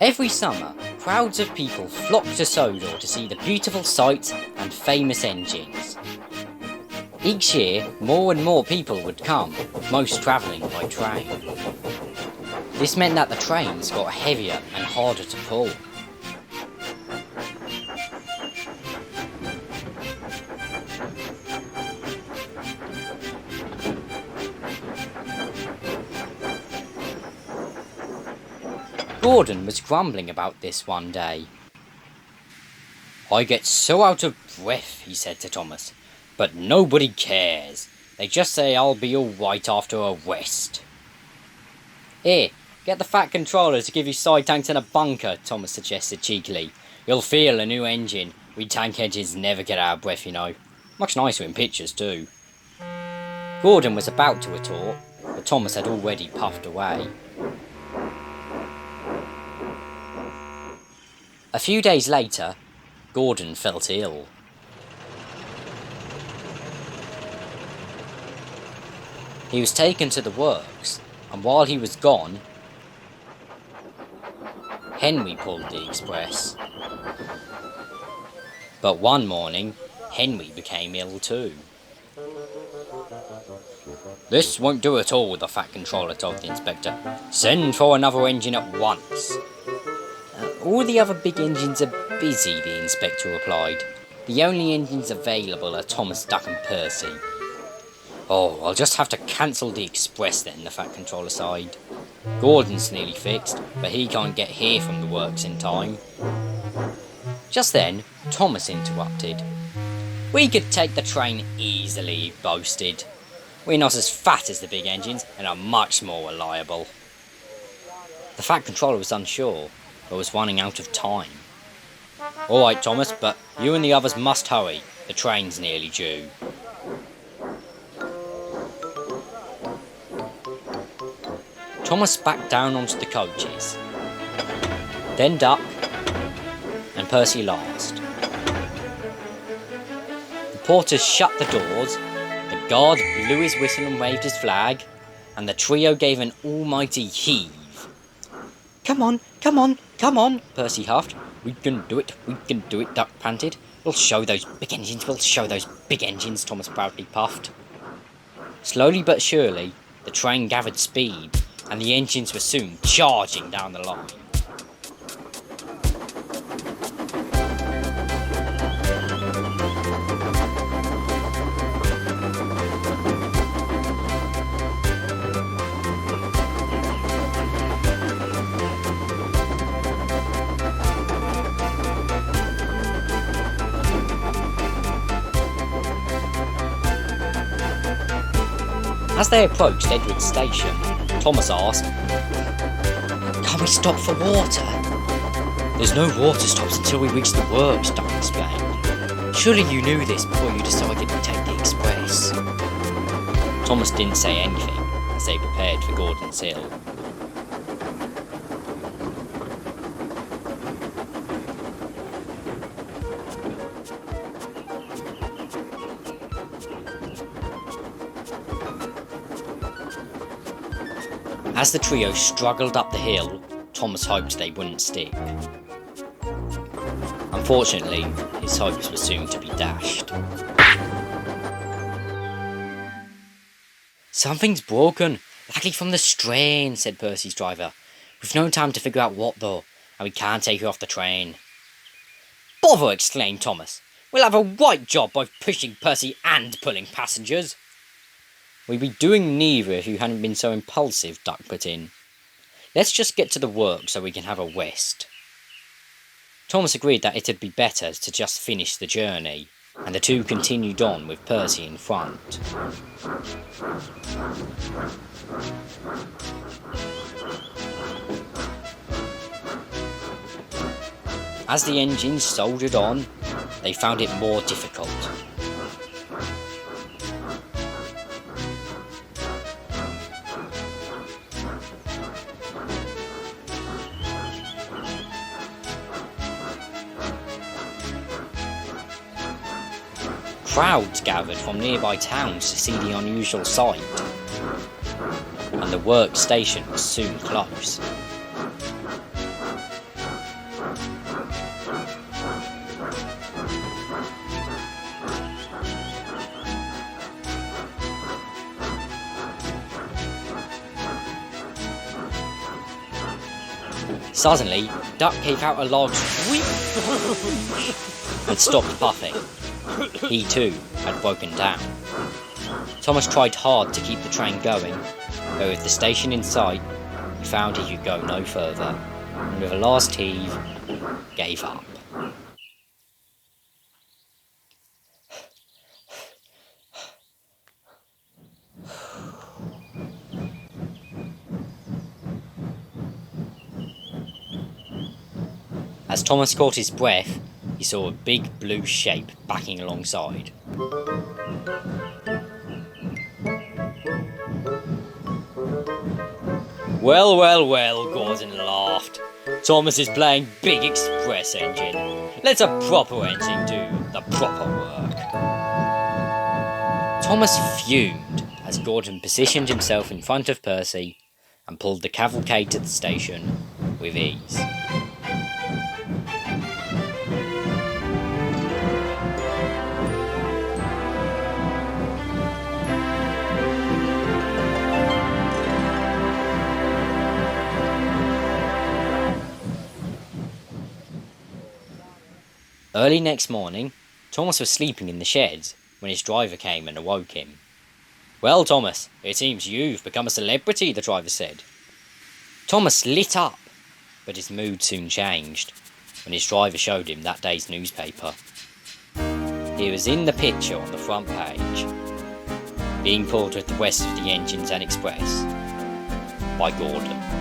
Every summer, crowds of people flock to Sodor to see the beautiful sights and famous engines. Each year, more and more people would come, most travelling by train. This meant that the trains got heavier and harder to pull. Gordon was grumbling about this one day. "I get so out of breath," he said to Thomas, "but nobody cares. They just say I'll be alright after a rest." "Here, get the Fat Controller to give you side tanks and a bunker," Thomas suggested cheekily. "You'll feel a new engine. We tank engines never get out of breath, you know. Much nicer in pictures too." Gordon was about to retort, but Thomas had already puffed away. A few days later, Gordon felt ill. He was taken to the works, and while he was gone, Henry pulled the express. But one morning, Henry became ill too. "This won't do at all," the Fat Controller told the inspector. "Send for another engine at once." "All the other big engines are busy," the inspector replied. "The only engines available are Thomas, Duck and Percy." "Oh, I'll just have to cancel the express then," the Fat Controller sighed. "Gordon's nearly fixed, but he can't get here from the works in time." Just then, Thomas interrupted. "We could take the train easily," he boasted. "We're not as fat as the big engines and are much more reliable." The Fat Controller was unsure, but was running out of time. "All right, Thomas, but you and the others must hurry. The train's nearly due." Thomas backed down onto the coaches. Then Duck and Percy last. The porters shut the doors, the guard blew his whistle and waved his flag, and the trio gave an almighty heave. "Come on, come on, come on," Percy huffed. We can do it, Duck panted. We'll show those big engines, Thomas proudly puffed. Slowly but surely, the train gathered speed, and the engines were soon charging down the line. As they approached Edward Station, Thomas asked, "Can't we stop for water?" "There's no water stops until we reach the works," Duck explained. "Surely you knew this before you decided to take the express." Thomas didn't say anything as they prepared for Gordon's Hill. As the trio struggled up the hill, Thomas hoped they wouldn't stick. Unfortunately, his hopes were soon to be dashed. "Something's broken, likely from the strain," said Percy's driver. "We've no time to figure out what though, and we can't take you off the train." "Bother!" exclaimed Thomas. "We'll have a right job both pushing Percy and pulling passengers." "We'd be doing neither if you hadn't been so impulsive," Duck put in. "Let's just get to the work so we can have a rest." Thomas agreed that it'd be better to just finish the journey, and the two continued on with Percy in front. As the engines soldered on, they found it more difficult. Crowds gathered from nearby towns to see the unusual sight, and the work station was soon close. Suddenly, Duck gave out a large squeak and stopped puffing. He too had broken down. Thomas tried hard to keep the train going, but with the station in sight, he found he could go no further, and with a last heave, gave up. As Thomas caught his breath, he saw a big blue shape backing alongside. Well, well, well, Gordon laughed. Thomas is playing big express engine. Let a proper engine do the proper work. Thomas fumed as Gordon positioned himself in front of Percy and pulled the cavalcade to the station with ease. Early next morning, Thomas was sleeping in the sheds when his driver came and awoke him. "Well, Thomas, it seems you've become a celebrity," the driver said. Thomas lit up, but his mood soon changed when his driver showed him that day's newspaper. He was in the picture on the front page, being pulled with the rest of the engines and express by Gordon.